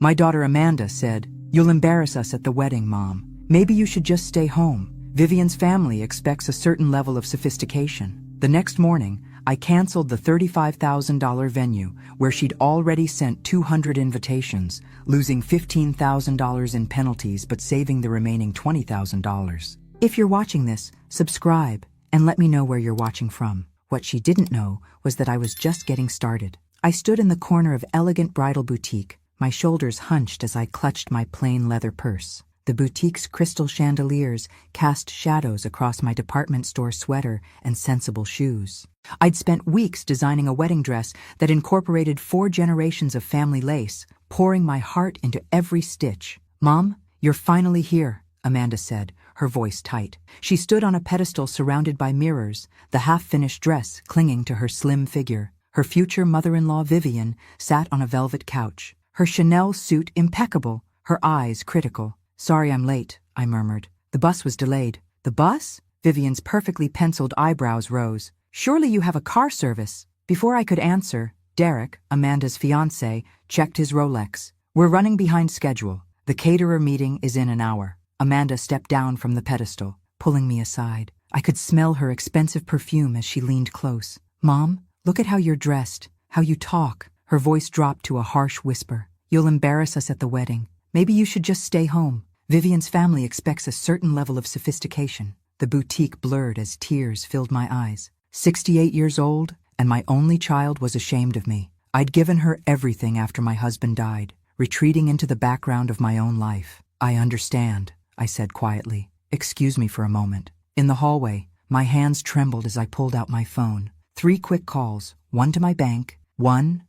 My daughter Amanda said, "You'll embarrass us at the wedding, Mom. Maybe you should just stay home. Vivian's family expects a certain level of sophistication." The next morning, I canceled the $35,000 venue where she'd already sent 200 invitations, losing $15,000 in penalties but saving the remaining $20,000. If you're watching this, subscribe and let me know where you're watching from. What she didn't know was that I was just getting started. I stood in the corner of elegant bridal boutique, my shoulders hunched as I clutched my plain leather purse. The boutique's crystal chandeliers cast shadows across my department store sweater and sensible shoes. I'd spent weeks designing a wedding dress that incorporated 4 generations of family lace, pouring my heart into every stitch. "Mom, you're finally here," Amanda said, her voice tight. She stood on a pedestal surrounded by mirrors, the half-finished dress clinging to her slim figure. Her future mother-in-law, Vivian, sat on a velvet couch, her Chanel suit impeccable, her eyes critical. "Sorry I'm late," I murmured. "The bus was delayed." "The bus?" Vivian's perfectly penciled eyebrows rose. "Surely you have a car service." Before I could answer, Derek, Amanda's fiancé, checked his Rolex. "We're running behind schedule. The caterer meeting is in an hour." Amanda stepped down from the pedestal, pulling me aside. I could smell her expensive perfume as she leaned close. "Mom, look at how you're dressed, how you talk." Her voice dropped to a harsh whisper. "You'll embarrass us at the wedding. Maybe you should just stay home. Vivian's family expects a certain level of sophistication." The boutique blurred as tears filled my eyes. 68 years old, and my only child was ashamed of me. I'd given her everything after my husband died, retreating into the background of my own life. "I understand," I said quietly. "Excuse me for a moment." In the hallway, my hands trembled as I pulled out my phone. 3 quick calls, one to my bank, one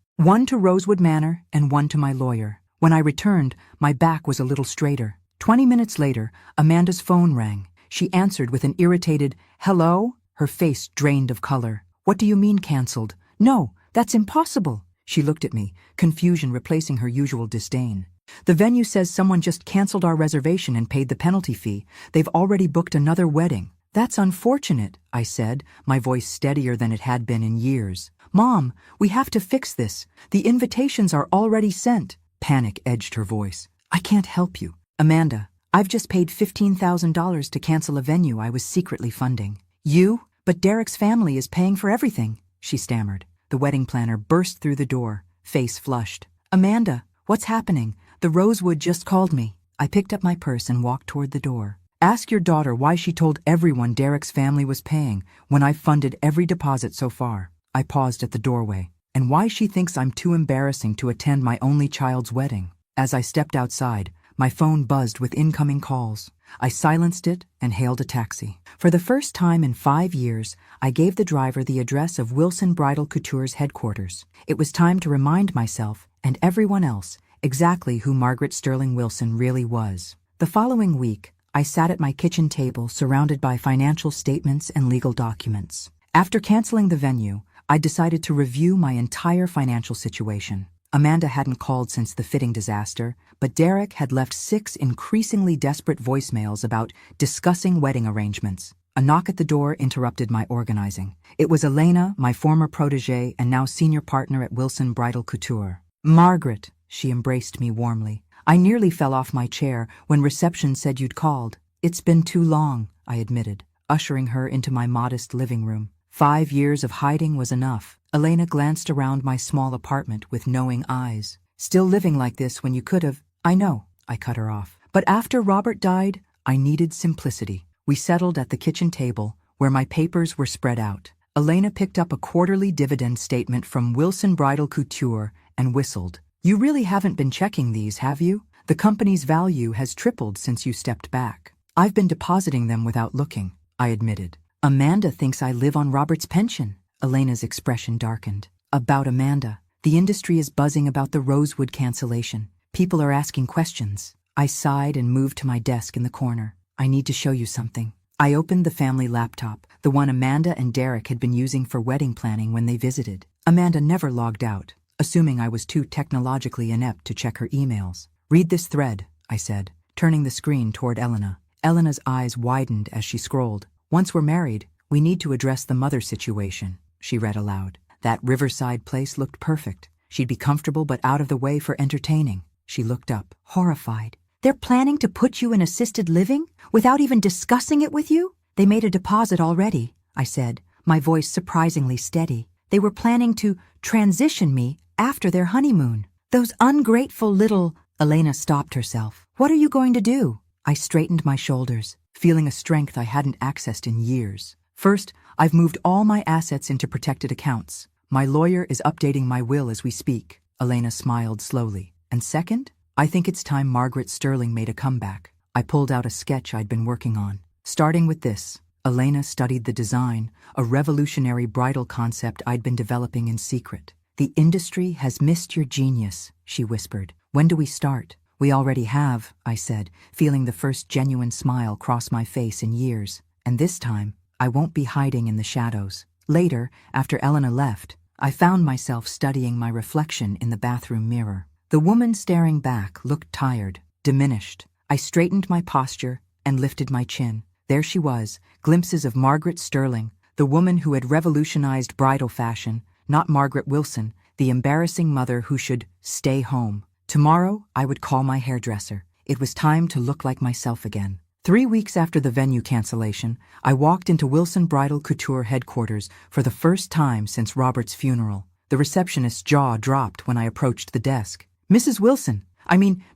to Rosewood Manor, and one to my lawyer. When I returned, my back was a little straighter. 20 minutes later, Amanda's phone rang. She answered with an irritated, "Hello?" Her face drained of color. "What do you mean canceled?" "No, that's impossible." She looked at me, confusion replacing her usual disdain. "The venue says someone just canceled our reservation and paid the penalty fee. They've already booked another wedding." "That's unfortunate," I said, my voice steadier than it had been in years. "Mom, we have to fix this. The invitations are already sent." Panic edged her voice. "I can't help you. Amanda, I've just paid $15,000 to cancel a venue I was secretly funding." "You? But Derek's family is paying for everything," she stammered. The wedding planner burst through the door, face flushed. "Amanda, what's happening? The Rosewood just called me." I picked up my purse and walked toward the door. "Ask your daughter why she told everyone Derek's family was paying when I've funded every deposit so far." I paused at the doorway. "And why she thinks I'm too embarrassing to attend my only child's wedding." As I stepped outside, my phone buzzed with incoming calls. I silenced it and hailed a taxi. For the first time in 5 years, I gave the driver the address of Wilson Bridal Couture's headquarters. It was time to remind myself, and everyone else, exactly who Margaret Sterling Wilson really was. The following week, I sat at my kitchen table surrounded by financial statements and legal documents. After canceling the venue, I decided to review my entire financial situation. Amanda hadn't called since the fitting disaster, but Derek had left 6 increasingly desperate voicemails about discussing wedding arrangements. A knock at the door interrupted my organizing. It was Elena, my former protégée and now senior partner at Wilson Bridal Couture. "Margaret," she embraced me warmly. I nearly fell off my chair when reception said you'd called. "It's been too long," I admitted, ushering her into my modest living room. 5 years of hiding was enough. Elena glanced around my small apartment with knowing eyes. "Still living like this when you could have—" "I know," I cut her off. "But after Robert died, I needed simplicity." We settled at the kitchen table, where my papers were spread out. Elena picked up a quarterly dividend statement from Wilson Bridal Couture and whistled. "You really haven't been checking these, have you? The company's value has tripled since you stepped back." "I've been depositing them without looking," I admitted. "Amanda thinks I live on Robert's pension." Elena's expression darkened. "About Amanda. The industry is buzzing about the Rosewood cancellation. People are asking questions." I sighed and moved to my desk in the corner. "I need to show you something." I opened the family laptop, the one Amanda and Derek had been using for wedding planning when they visited. Amanda never logged out, assuming I was too technologically inept to check her emails. "Read this thread," I said, turning the screen toward Elena. Elena's eyes widened as she scrolled. "Once we're married, we need to address the mother situation," she read aloud. That riverside place looked perfect. She'd be comfortable but out of the way for entertaining. She looked up, horrified. They're planning to put you in assisted living without even discussing it with you? They made a deposit already, I said, my voice surprisingly steady. They were planning to transition me after their honeymoon. Those ungrateful little... Elena stopped herself. What are you going to do? I straightened my shoulders, feeling a strength I hadn't accessed in years. First, I've moved all my assets into protected accounts. My lawyer is updating my will as we speak. Elena smiled slowly. And second, I think it's time Margaret Sterling made a comeback. I pulled out a sketch I'd been working on. Starting with this, Elena studied the design, a revolutionary bridal concept I'd been developing in secret. The industry has missed your genius, she whispered. When do we start? We already have, I said, feeling the first genuine smile cross my face in years. And this time, I won't be hiding in the shadows. Later, after Elena left, I found myself studying my reflection in the bathroom mirror. The woman staring back looked tired, diminished. I straightened my posture and lifted my chin. There she was, glimpses of Margaret Sterling, the woman who had revolutionized bridal fashion, not Margaret Wilson, the embarrassing mother who should stay home. Tomorrow, I would call my hairdresser. It was time to look like myself again. 3 weeks after the venue cancellation, I walked into Wilson Bridal Couture headquarters for the first time since Robert's funeral. The receptionist's jaw dropped when I approached the desk. Mrs. Wilson,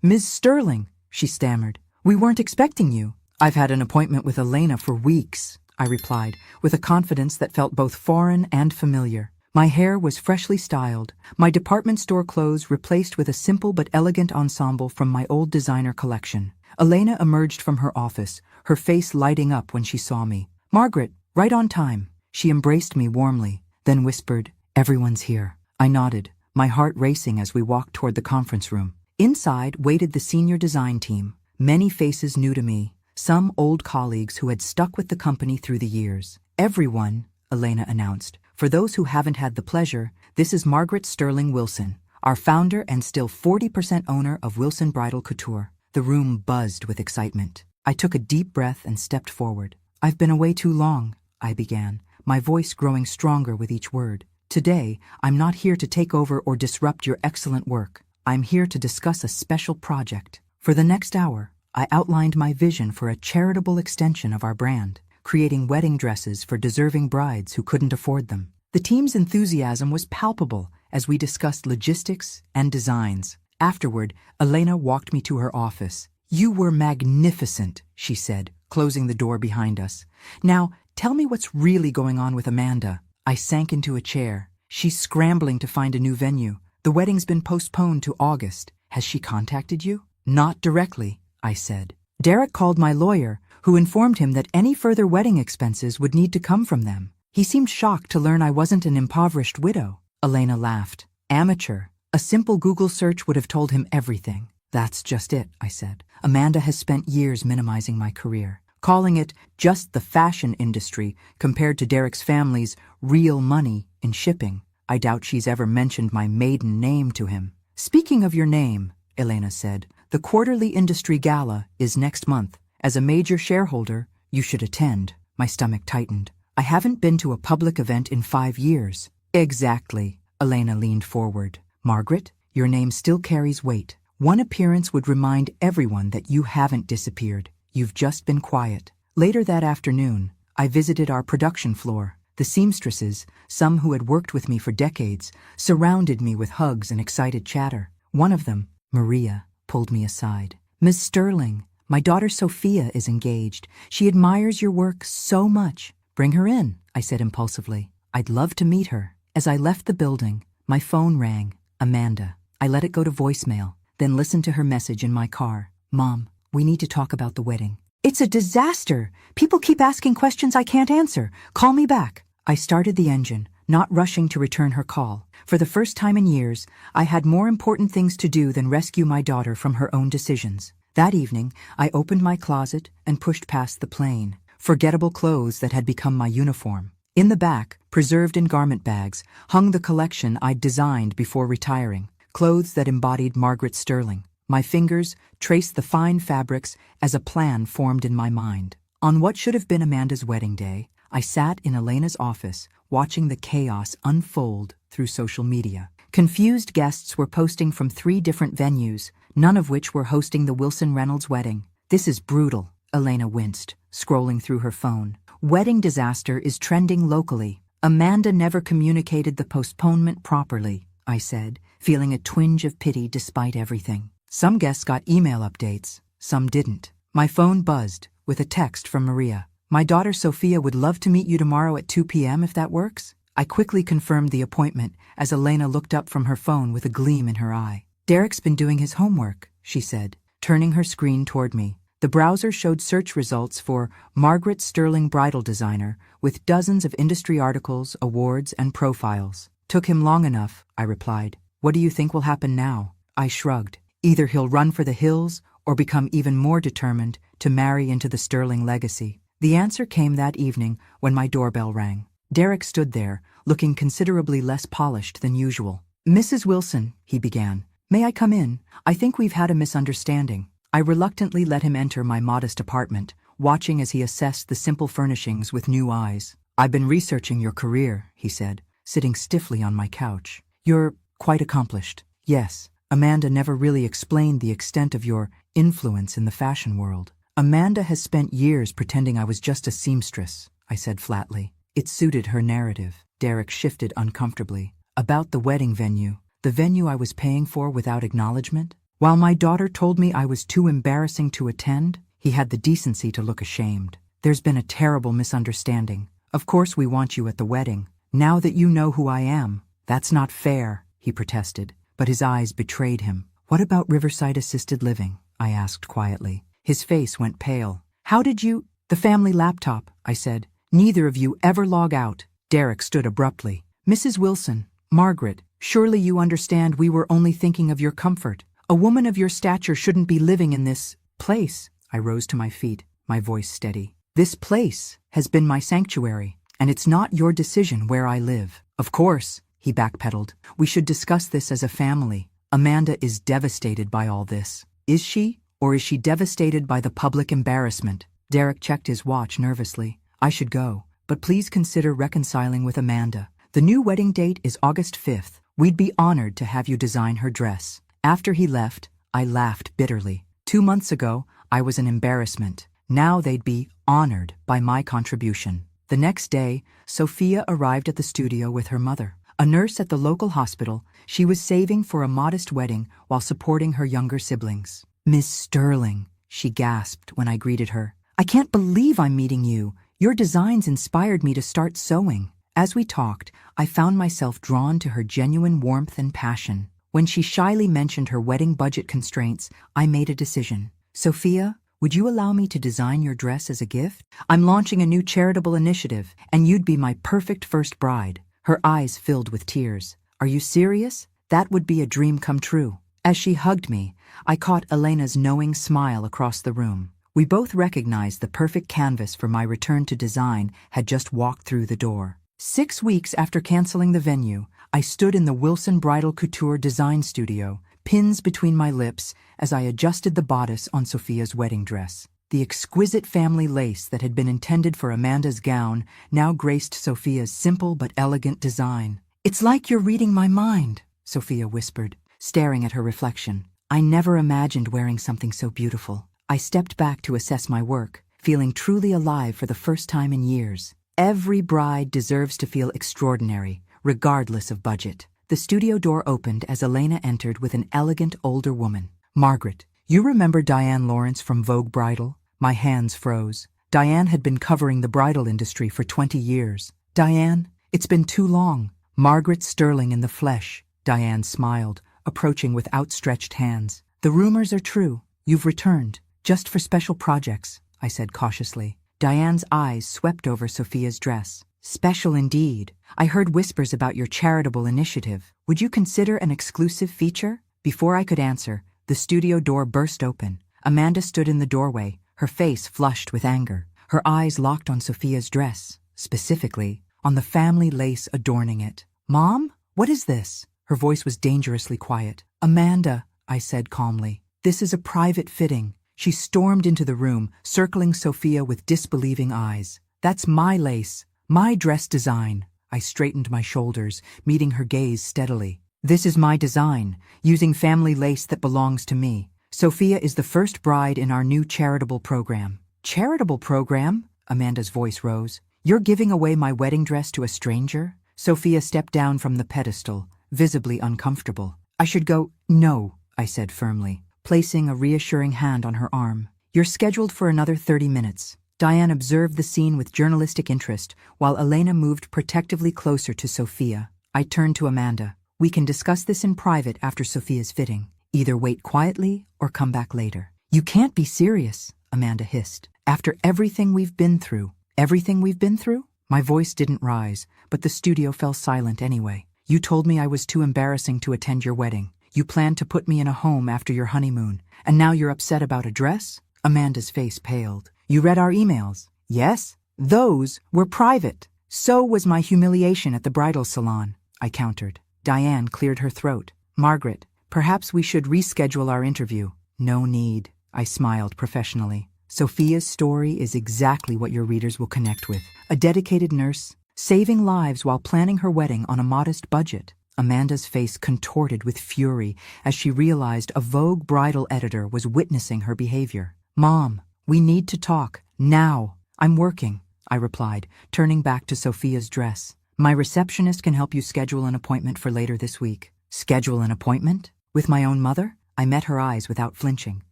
Ms. Sterling, she stammered. We weren't expecting you. I've had an appointment with Elena for weeks, I replied, with a confidence that felt both foreign and familiar. My hair was freshly styled, my department store clothes replaced with a simple but elegant ensemble from my old designer collection. Elena emerged from her office, her face lighting up when she saw me. Margaret, right on time. She embraced me warmly, then whispered, "Everyone's here." I nodded, my heart racing as we walked toward the conference room. Inside waited the senior design team, many faces new to me, some old colleagues who had stuck with the company through the years. "Everyone," Elena announced. "For those who haven't had the pleasure, this is Margaret Sterling Wilson, our founder and still 40% owner of Wilson Bridal Couture." The room buzzed with excitement. I took a deep breath and stepped forward. "I've been away too long," I began, my voice growing stronger with each word. "Today, I'm not here to take over or disrupt your excellent work. I'm here to discuss a special project." For the next hour, I outlined my vision for a charitable extension of our brand, creating wedding dresses for deserving brides who couldn't afford them. The team's enthusiasm was palpable as we discussed logistics and designs. Afterward, Elena walked me to her office. "You were magnificent," she said, closing the door behind us. "Now, tell me what's really going on with Amanda." I sank into a chair. "She's scrambling to find a new venue. The wedding's been postponed to August. Has she contacted you?" "Not directly," I said. "Derek called my lawyer, who informed him that any further wedding expenses would need to come from them. He seemed shocked to learn I wasn't an impoverished widow." Elena laughed. "Amateur. A simple Google search would have told him everything." "That's just it," I said. "Amanda has spent years minimizing my career, calling it just the fashion industry compared to Derek's family's real money in shipping. I doubt she's ever mentioned my maiden name to him." "Speaking of your name," Elena said, "the quarterly industry gala is next month. As a major shareholder, you should attend." My stomach tightened. "I haven't been to a public event in 5 years. "Exactly." Elena leaned forward. "Margaret, your name still carries weight. One appearance would remind everyone that you haven't disappeared. You've just been quiet." Later that afternoon, I visited our production floor. The seamstresses, some who had worked with me for decades, surrounded me with hugs and excited chatter. One of them, Maria, pulled me aside. "Miss Sterling, my daughter Sophia is engaged. She admires your work so much." "Bring her in," I said impulsively. "I'd love to meet her." As I left the building, my phone rang. Amanda. I let it go to voicemail, then listened to her message in my car. "Mom, we need to talk about the wedding." "It's a disaster. People keep asking questions I can't answer. Call me back." I started the engine, not rushing to return her call. For the first time in years, I had more important things to do than rescue my daughter from her own decisions. That evening, I opened my closet and pushed past the plain, forgettable clothes that had become my uniform. In the back, preserved in garment bags, hung the collection I'd designed before retiring, clothes that embodied Margaret Sterling. My fingers traced the fine fabrics as a plan formed in my mind. On what should have been Amanda's wedding day, I sat in Elena's office, watching the chaos unfold through social media. Confused guests were posting from 3 different venues, none of which were hosting the Wilson Reynolds wedding. This is brutal, Elena winced, scrolling through her phone. Wedding disaster is trending locally. Amanda never communicated the postponement properly, I said, feeling a twinge of pity despite everything. Some guests got email updates, some didn't. My phone buzzed with a text from Maria. My daughter Sophia would love to meet you tomorrow at 2 p.m. if that works. I quickly confirmed the appointment as Elena looked up from her phone with a gleam in her eye. Derek's been doing his homework, she said, turning her screen toward me. The browser showed search results for Margaret Sterling bridal designer with dozens of industry articles, awards, and profiles. Took him long enough, I replied. What do you think will happen now? I shrugged. Either he'll run for the hills or become even more determined to marry into the Sterling legacy. The answer came that evening when my doorbell rang. Derek stood there, looking considerably less polished than usual. Mrs. Wilson, he began. May I come in? I think we've had a misunderstanding. I reluctantly let him enter my modest apartment, watching as he assessed the simple furnishings with new eyes. I've been researching your career, he said, sitting stiffly on my couch. You're quite accomplished. Yes, Amanda never really explained the extent of your influence in the fashion world. Amanda has spent years pretending I was just a seamstress, I said flatly. It suited her narrative. Derek shifted uncomfortably. About the wedding venue, the venue I was paying for without acknowledgement? While my daughter told me I was too embarrassing to attend, he had the decency to look ashamed. There's been a terrible misunderstanding. Of course we want you at the wedding. Now that you know who I am. That's not fair, he protested, but his eyes betrayed him. What about Riverside Assisted Living? I asked quietly. His face went pale. How did you— The family laptop, I said. Neither of you ever log out. Derek stood abruptly. Mrs. Wilson, Margaret, surely you understand we were only thinking of your comfort. A woman of your stature shouldn't be living in this place. I rose to my feet, my voice steady. This place has been my sanctuary, and it's not your decision where I live. Of course, he backpedaled. We should discuss this as a family. Amanda is devastated by all this. Is she? Or is she devastated by the public embarrassment? Derek checked his watch nervously. I should go, but please consider reconciling with Amanda. The new wedding date is August 5th. We'd be honored to have you design her dress. After he left, I laughed bitterly. 2 months ago, I was an embarrassment. Now they'd be honored by my contribution. The next day, Sophia arrived at the studio with her mother. A nurse at the local hospital, she was saving for a modest wedding while supporting her younger siblings. Miss Sterling, she gasped when I greeted her. I can't believe I'm meeting you. Your designs inspired me to start sewing. As we talked, I found myself drawn to her genuine warmth and passion. When she shyly mentioned her wedding budget constraints, I made a decision. Sophia, would you allow me to design your dress as a gift? I'm launching a new charitable initiative, and you'd be my perfect first bride. Her eyes filled with tears. Are you serious? That would be a dream come true. As she hugged me, I caught Elena's knowing smile across the room. We both recognized the perfect canvas for my return to design had just walked through the door. 6 weeks after canceling the venue, I stood in the Wilson Bridal Couture Design Studio, pins between my lips, as I adjusted the bodice on Sophia's wedding dress. The exquisite family lace that had been intended for Amanda's gown now graced Sophia's simple but elegant design. It's like you're reading my mind, Sophia whispered, staring at her reflection. I never imagined wearing something so beautiful. I stepped back to assess my work, feeling truly alive for the first time in years. Every bride deserves to feel extraordinary, regardless of budget. The studio door opened as Elena entered with an elegant older woman. Margaret, you remember Diane Lawrence from Vogue Bridal? My hands froze. Diane had been covering the bridal industry for 20 years. Diane, it's been too long. Margaret Sterling in the flesh. Diane smiled, approaching with outstretched hands. The rumors are true. You've returned. Just for special projects, I said cautiously. Diane's eyes swept over Sophia's dress. Special indeed. I heard whispers about your charitable initiative. Would you consider an exclusive feature? Before I could answer, the studio door burst open. Amanda stood in the doorway, her face flushed with anger. Her eyes locked on Sophia's dress, specifically on the family lace adorning it. Mom, what is this? Her voice was dangerously quiet. Amanda, I said calmly, this is a private fitting. She stormed into the room, circling Sophia with disbelieving eyes. That's my lace, my dress design. I straightened my shoulders, meeting her gaze steadily. This is my design, using family lace that belongs to me. Sophia is the first bride in our new charitable program. Charitable program? Amanda's voice rose. You're giving away my wedding dress to a stranger? Sophia stepped down from the pedestal, visibly uncomfortable. I should go. No, I said firmly, placing a reassuring hand on her arm. You're scheduled for another 30 minutes. Diane observed the scene with journalistic interest, while Elena moved protectively closer to Sophia. I turned to Amanda. We can discuss this in private after Sophia's fitting. Either wait quietly or come back later. You can't be serious, Amanda hissed. After everything we've been through. Everything we've been through? My voice didn't rise, but the studio fell silent anyway. You told me I was too embarrassing to attend your wedding. You planned to put me in a home after your honeymoon, and now you're upset about a dress? Amanda's face paled. You read our emails? Yes. Those were private. So was my humiliation at the bridal salon, I countered. Diane cleared her throat. Margaret, perhaps we should reschedule our interview. No need, I smiled professionally. Sophia's story is exactly what your readers will connect with. A dedicated nurse, saving lives while planning her wedding on a modest budget. Amanda's face contorted with fury as she realized a Vogue bridal editor was witnessing her behavior. Mom, we need to talk, now. I'm working, I replied, turning back to Sophia's dress. My receptionist can help you schedule an appointment for later this week. Schedule an appointment? With my own mother? I met her eyes without flinching.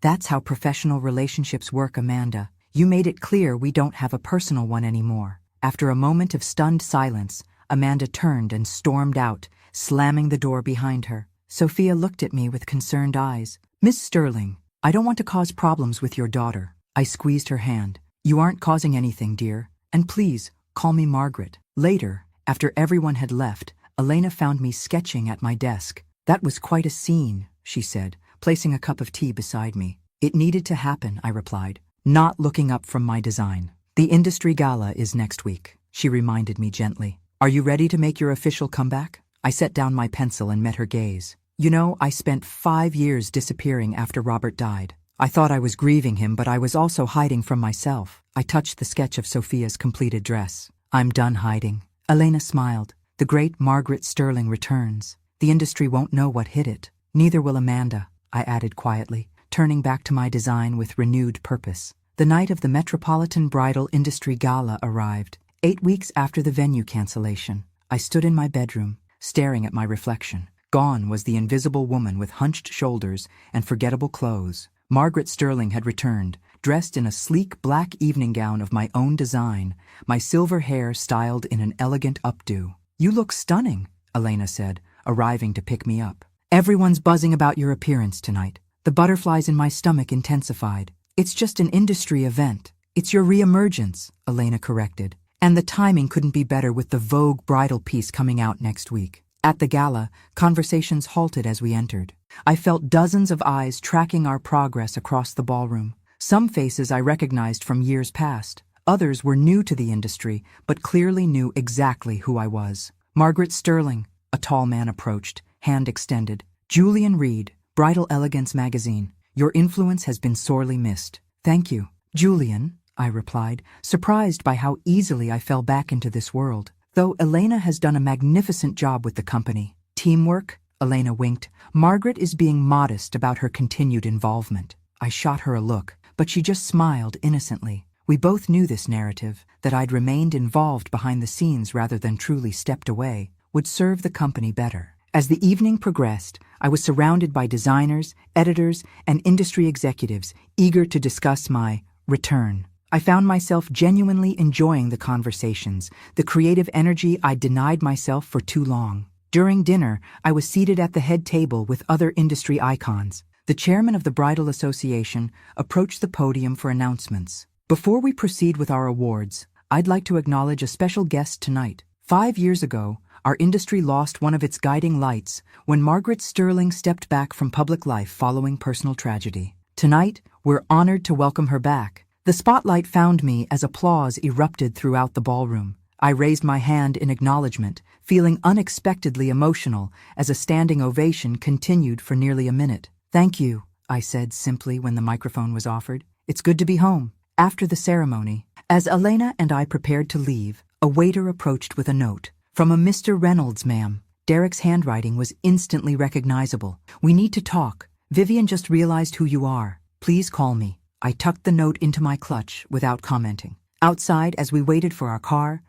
That's how professional relationships work, Amanda. You made it clear we don't have a personal one anymore. After a moment of stunned silence, Amanda turned and stormed out, slamming the door behind her. Sophia looked at me with concerned eyes. Miss Sterling, I don't want to cause problems with your daughter. I squeezed her hand. You aren't causing anything, dear. And please, call me Margaret. Later, after everyone had left, Elena found me sketching at my desk. That was quite a scene, she said, placing a cup of tea beside me. It needed to happen, I replied, not looking up from my design. The industry gala is next week, she reminded me gently. Are you ready to make your official comeback? I set down my pencil and met her gaze. You know, I spent 5 years disappearing after Robert died. I thought I was grieving him, but I was also hiding from myself. I touched the sketch of Sophia's completed dress. I'm done hiding. Elena smiled. The great Margaret Sterling returns. The industry won't know what hit it. Neither will Amanda, I added quietly, turning back to my design with renewed purpose. The night of the Metropolitan Bridal Industry Gala arrived, 8 weeks after the venue cancellation. I stood in my bedroom, staring at my reflection. Gone was the invisible woman with hunched shoulders and forgettable clothes. Margaret Sterling had returned, dressed in a sleek black evening gown of my own design, my silver hair styled in an elegant updo. You look stunning, Elena said, arriving to pick me up. Everyone's buzzing about your appearance tonight. The butterflies in my stomach intensified. It's just an industry event. It's your re-emergence, Elena corrected. And the timing couldn't be better with the Vogue bridal piece coming out next week. At the gala, conversations halted as we entered. I felt dozens of eyes tracking our progress across the ballroom. Some faces I recognized from years past. Others were new to the industry, but clearly knew exactly who I was. Margaret Sterling, a tall man approached, hand extended. Julian Reed, Bridal Elegance magazine. Your influence has been sorely missed. Thank you. Julian, I replied, surprised by how easily I fell back into this world. Though Elena has done a magnificent job with the company. Teamwork, Elena winked. Margaret is being modest about her continued involvement. I shot her a look, but she just smiled innocently. We both knew this narrative, that I'd remained involved behind the scenes rather than truly stepped away, would serve the company better. As the evening progressed, I was surrounded by designers, editors, and industry executives eager to discuss my return. I found myself genuinely enjoying the conversations, the creative energy I'd denied myself for too long. During dinner, I was seated at the head table with other industry icons. The chairman of the Bridal Association approached the podium for announcements. Before we proceed with our awards, I'd like to acknowledge a special guest tonight. 5 years ago, our industry lost one of its guiding lights when Margaret Sterling stepped back from public life following personal tragedy. Tonight, we're honored to welcome her back. The spotlight found me as applause erupted throughout the ballroom. I raised my hand in acknowledgement, feeling unexpectedly emotional as a standing ovation continued for nearly a minute. Thank you, I said simply when the microphone was offered. It's good to be home. After the ceremony, as Elena and I prepared to leave, a waiter approached with a note. From a Mr. Reynolds, ma'am. Derek's handwriting was instantly recognizable. "We need to talk. Vivian just realized who you are. Please call me." I tucked the note into my clutch without commenting. Outside, as we waited for our car,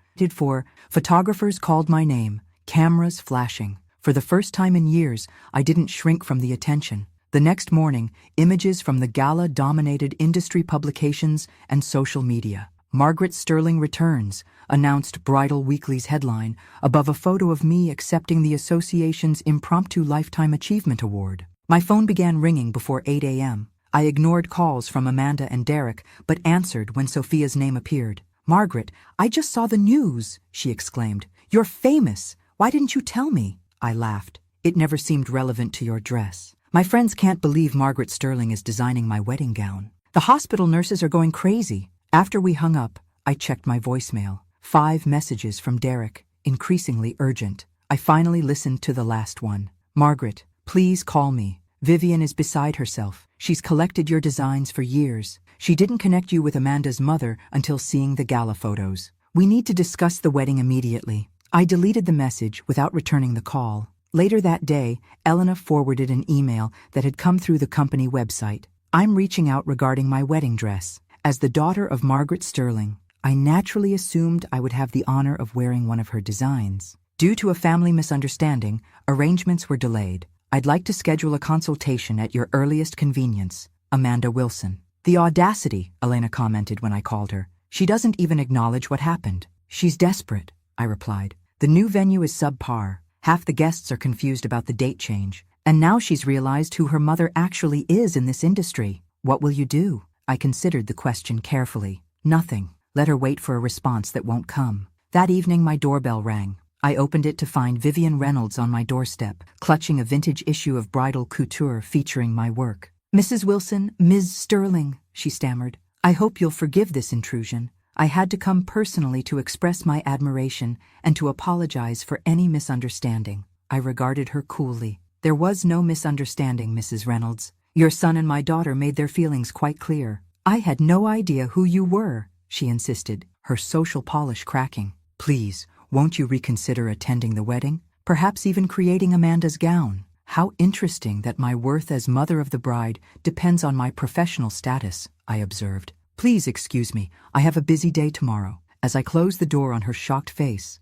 photographers called my name, cameras flashing. For the first time in years, I didn't shrink from the attention. The next morning, images from the gala dominated industry publications and social media. "Margaret Sterling returns," announced Bridal Weekly's headline, above a photo of me accepting the association's impromptu Lifetime Achievement Award. My phone began ringing before 8 a.m. I ignored calls from Amanda and Derek, but answered when Sophia's name appeared. "Margaret, I just saw the news," she exclaimed. "You're famous. Why didn't you tell me?" I laughed. "It never seemed relevant to your dress. My friends can't believe Margaret Sterling is designing my wedding gown. The hospital nurses are going crazy." After we hung up, I checked my voicemail. 5 messages from Derek, increasingly urgent. I finally listened to the last one. "Margaret, please call me. Vivian is beside herself. She's collected your designs for years. She didn't connect you with Amanda's mother until seeing the gala photos. We need to discuss the wedding immediately." I deleted the message without returning the call. Later that day, Elena forwarded an email that had come through the company website. "I'm reaching out regarding my wedding dress. As the daughter of Margaret Sterling, I naturally assumed I would have the honor of wearing one of her designs. Due to a family misunderstanding, arrangements were delayed. I'd like to schedule a consultation at your earliest convenience. Amanda Wilson." "The audacity," Elena commented when I called her. "She doesn't even acknowledge what happened." "She's desperate," I replied. "The new venue is subpar. Half the guests are confused about the date change. And now she's realized who her mother actually is in this industry. What will you do?" I considered the question carefully. "Nothing. Let her wait for a response that won't come." That evening my doorbell rang. I opened it to find Vivian Reynolds on my doorstep, clutching a vintage issue of Bridal Couture featuring my work. "Mrs. Wilson, Ms. Sterling," she stammered. "I hope you'll forgive this intrusion. I had to come personally to express my admiration and to apologize for any misunderstanding." I regarded her coolly. "There was no misunderstanding, Mrs. Reynolds. Your son and my daughter made their feelings quite clear." "I had no idea who you were," she insisted, her social polish cracking. "Please, won't you reconsider attending the wedding? Perhaps even creating Amanda's gown? How interesting that my worth as mother of the bride depends on my professional status," I observed. "Please excuse me, I have a busy day tomorrow." As I closed the door on her shocked face,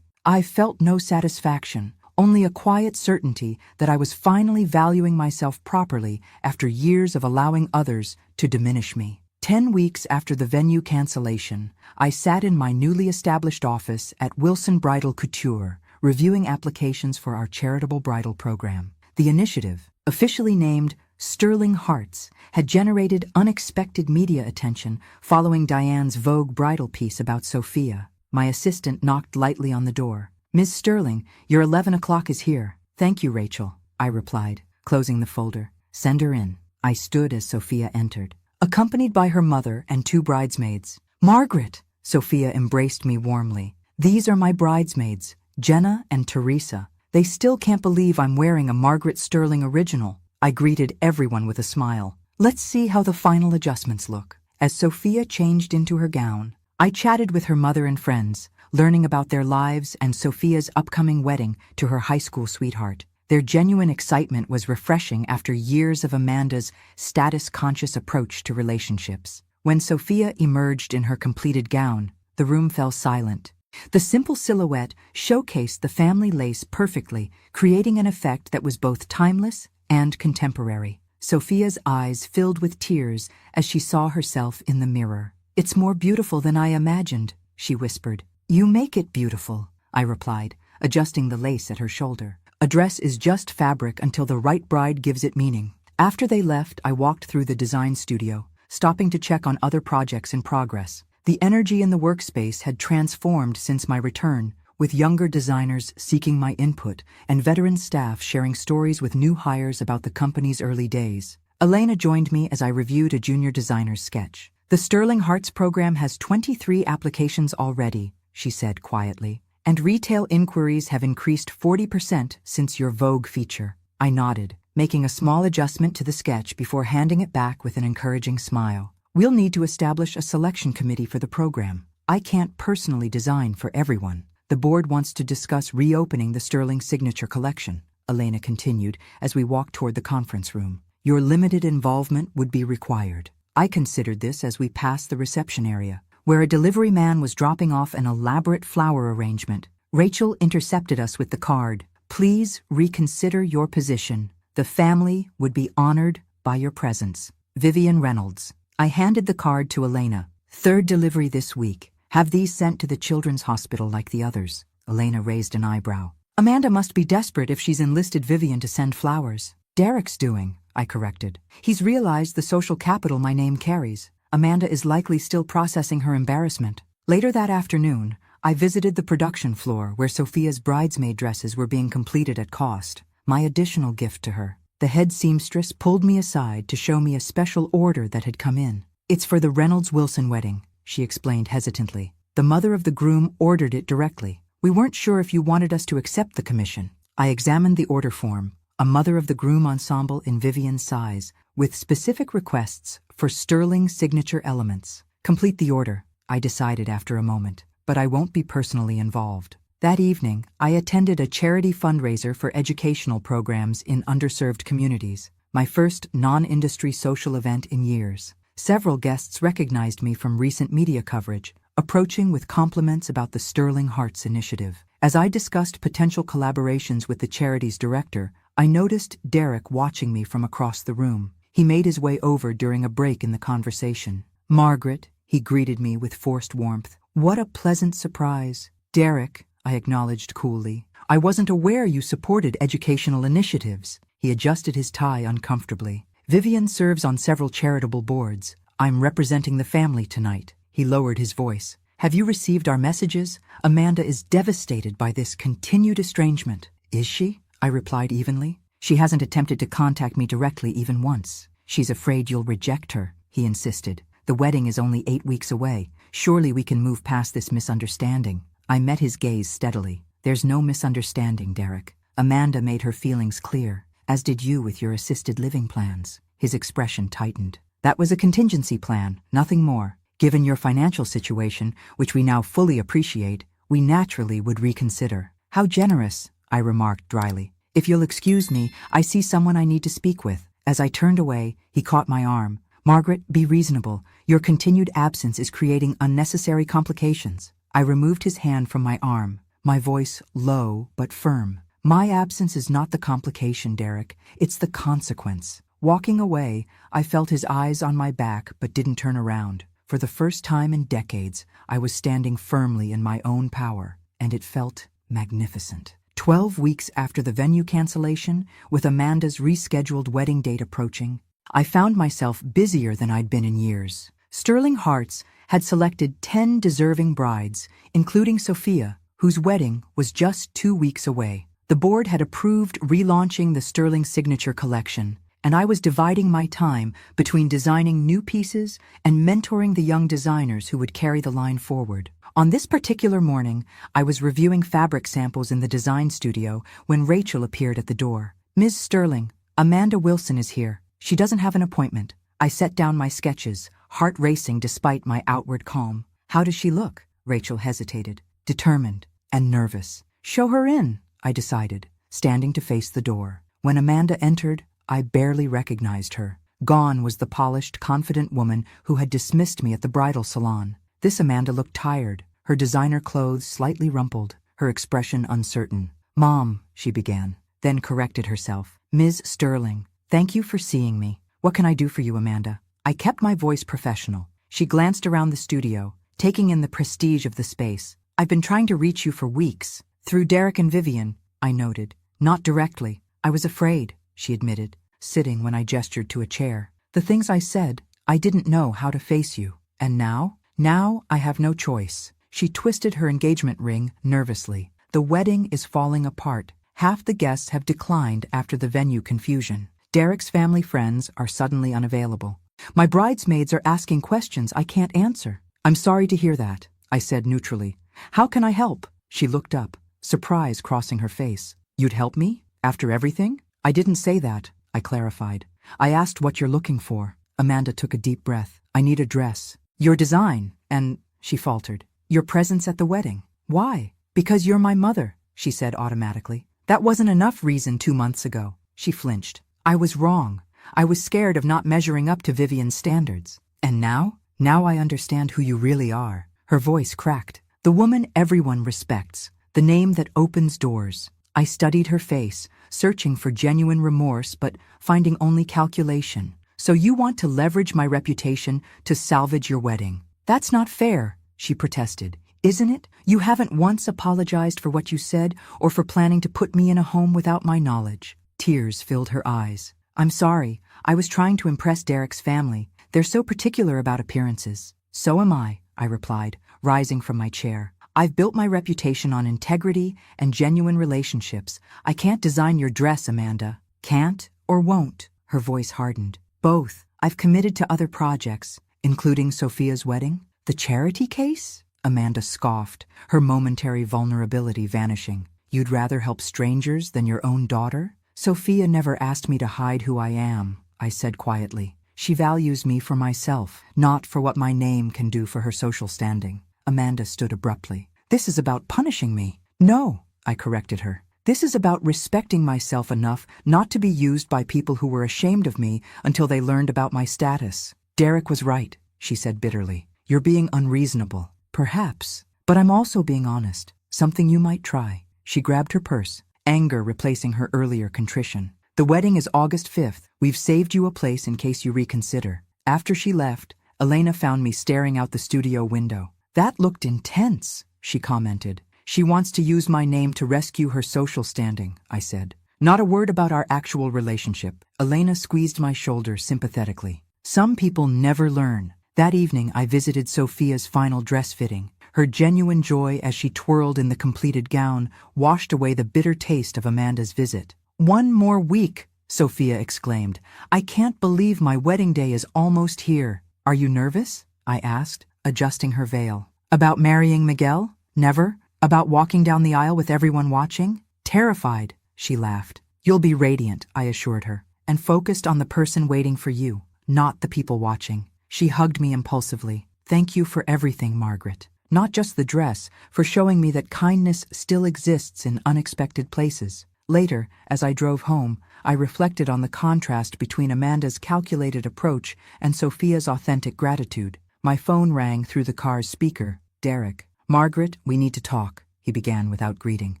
I felt no satisfaction, only a quiet certainty that I was finally valuing myself properly after years of allowing others to diminish me. 10 weeks after the venue cancellation, I sat in my newly established office at Wilson Bridal Couture, reviewing applications for our charitable bridal program. The initiative, officially named Sterling Hearts, had generated unexpected media attention following Diane's Vogue bridal piece about Sophia. My assistant knocked lightly on the door. "Ms. Sterling, your 11 o'clock is here." "Thank you, Rachel," I replied, closing the folder. "Send her in." I stood as Sophia entered, accompanied by her mother and 2 bridesmaids. "Margaret!" Sophia embraced me warmly. "These are my bridesmaids, Jenna and Teresa. They still can't believe I'm wearing a Margaret Sterling original." I greeted everyone with a smile. "Let's see how the final adjustments look." As Sophia changed into her gown, I chatted with her mother and friends, learning about their lives and Sophia's upcoming wedding to her high school sweetheart. Their genuine excitement was refreshing after years of Amanda's status-conscious approach to relationships. When Sophia emerged in her completed gown, the room fell silent. The simple silhouette showcased the family lace perfectly, creating an effect that was both timeless and contemporary. Sophia's eyes filled with tears as she saw herself in the mirror. "It's more beautiful than I imagined," she whispered. "You make it beautiful," I replied, adjusting the lace at her shoulder. "A dress is just fabric until the right bride gives it meaning." After they left, I walked through the design studio, stopping to check on other projects in progress. The energy in the workspace had transformed since my return, with younger designers seeking my input and veteran staff sharing stories with new hires about the company's early days. Elena joined me as I reviewed a junior designer's sketch. "The Sterling Hearts program has 23 applications already," she said quietly, "and retail inquiries have increased 40% since your Vogue feature." I nodded, making a small adjustment to the sketch before handing it back with an encouraging smile. "We'll need to establish a selection committee for the program. I can't personally design for everyone." The board wants to discuss reopening the Sterling Signature Collection, Elena continued as we walked toward the conference room. Your limited involvement would be required. I considered this as we passed the reception area, where a delivery man was dropping off an elaborate flower arrangement. Rachel intercepted us with the card. Please reconsider your position. The family would be honored by your presence. Vivian Reynolds. I handed the card to Elena. Third delivery this week. Have these sent to the children's hospital like the others. Elena raised an eyebrow. Amanda must be desperate if she's enlisted Vivian to send flowers. Derek's doing, I corrected. He's realized the social capital my name carries. Amanda is likely still processing her embarrassment. Later that afternoon, I visited the production floor where Sophia's bridesmaid dresses were being completed at cost, my additional gift to her. The head seamstress pulled me aside to show me a special order that had come in. It's for the Reynolds-Wilson wedding, she explained hesitantly. The mother of the groom ordered it directly. We weren't sure if you wanted us to accept the commission. I examined the order form, a mother of the groom ensemble in Vivian's size, with specific requests for sterling signature elements. Complete the order, I decided after a moment, but I won't be personally involved. That evening, I attended a charity fundraiser for educational programs in underserved communities, my first non-industry social event in years. Several guests recognized me from recent media coverage, approaching with compliments about the Sterling Hearts initiative. As I discussed potential collaborations with the charity's director, I noticed Derek watching me from across the room. He made his way over during a break in the conversation. Margaret, he greeted me with forced warmth. What a pleasant surprise. Derek, I acknowledged coolly. I wasn't aware you supported educational initiatives. He adjusted his tie uncomfortably. Vivian serves on several charitable boards. I'm representing the family tonight. He lowered his voice. Have you received our messages? Amanda is devastated by this continued estrangement. Is she? I replied evenly. She hasn't attempted to contact me directly even once. She's afraid you'll reject her, he insisted. The wedding is only 8 weeks away. Surely we can move past this misunderstanding. I met his gaze steadily. There's no misunderstanding, Derek. Amanda made her feelings clear, as did you with your assisted living plans. His expression tightened. That was a contingency plan, nothing more. Given your financial situation, which we now fully appreciate, we naturally would reconsider. How generous, I remarked dryly. If you'll excuse me, I see someone I need to speak with. As I turned away, he caught my arm. Margaret, be reasonable. Your continued absence is creating unnecessary complications. I removed his hand from my arm, my voice low but firm. My absence is not the complication, Derek. It's the consequence. Walking away, I felt his eyes on my back but didn't turn around. For the first time in decades, I was standing firmly in my own power, and it felt magnificent. 12 weeks after the venue cancellation, with Amanda's rescheduled wedding date approaching, I found myself busier than I'd been in years. Sterling Hearts had selected 10 deserving brides, including Sophia, whose wedding was just 2 weeks away. The board had approved relaunching the Sterling Signature Collection, and I was dividing my time between designing new pieces and mentoring the young designers who would carry the line forward. On this particular morning, I was reviewing fabric samples in the design studio when Rachel appeared at the door. Ms. Sterling, Amanda Wilson is here. She doesn't have an appointment. I set down my sketches, heart racing despite my outward calm. How does she look? Rachel hesitated, determined and nervous. Show her in, I decided, standing to face the door. When Amanda entered, I barely recognized her. Gone was the polished, confident woman who had dismissed me at the bridal salon. This Amanda looked tired, her designer clothes slightly rumpled, her expression uncertain. Mom, she began, then corrected herself. Ms. Sterling, thank you for seeing me. What can I do for you, Amanda? I kept my voice professional. She glanced around the studio, taking in the prestige of the space. I've been trying to reach you for weeks. Through Derek and Vivian, I noted. Not directly. I was afraid, she admitted, sitting when I gestured to a chair. The things I said, I didn't know how to face you. And now? Now I have no choice. She twisted her engagement ring nervously. The wedding is falling apart. Half the guests have declined after the venue confusion. Derek's family friends are suddenly unavailable. My bridesmaids are asking questions I can't answer. I'm sorry to hear that, I said neutrally. How can I help? She looked up, surprise crossing her face. You'd help me? After everything? I didn't say that, I clarified. I asked what you're looking for. Amanda took a deep breath. I need a dress. Your design, and, she faltered, your presence at the wedding. Why? Because you're my mother, she said automatically. That wasn't enough reason 2 months ago. She flinched. I was wrong. I was scared of not measuring up to Vivian's standards. And now? Now I understand who you really are. Her voice cracked. The woman everyone respects. The name that opens doors. I studied her face, searching for genuine remorse but finding only calculation. So you want to leverage my reputation to salvage your wedding? That's not fair, she protested. Isn't it? You haven't once apologized for what you said or for planning to put me in a home without my knowledge. Tears filled her eyes. I'm sorry. I was trying to impress Derek's family. They're so particular about appearances. So am I replied, rising from my chair. I've built my reputation on integrity and genuine relationships. I can't design your dress, Amanda. Can't or won't? Her voice hardened. Both. I've committed to other projects, including Sophia's wedding. The charity case? Amanda scoffed, her momentary vulnerability vanishing. You'd rather help strangers than your own daughter? Sophia never asked me to hide who I am, I said quietly. She values me for myself, not for what my name can do for her social standing. Amanda stood abruptly. This is about punishing me. No, I corrected her. This is about respecting myself enough not to be used by people who were ashamed of me until they learned about my status. Derek was right, she said bitterly. You're being unreasonable. Perhaps. But I'm also being honest. Something you might try. She grabbed her purse, anger replacing her earlier contrition. The wedding is August 5th. We've saved you a place in case you reconsider. After she left, Elena found me staring out the studio window. That looked intense, she commented. She wants to use my name to rescue her social standing, I said. Not a word about our actual relationship. Elena squeezed my shoulder sympathetically. Some people never learn. That evening I visited Sophia's final dress fitting. Her genuine joy as she twirled in the completed gown washed away the bitter taste of Amanda's visit. 1 more week, Sophia exclaimed. I can't believe my wedding day is almost here. Are you nervous? I asked, adjusting her veil. About marrying Miguel? Never. About walking down the aisle with everyone watching? Terrified, she laughed. You'll be radiant, I assured her, and focused on the person waiting for you, not the people watching. She hugged me impulsively. Thank you for everything, Margaret. Not just the dress, for showing me that kindness still exists in unexpected places. Later, as I drove home, I reflected on the contrast between Amanda's calculated approach and Sophia's authentic gratitude. My phone rang through the car's speaker. Derek. Margaret, we need to talk, he began without greeting.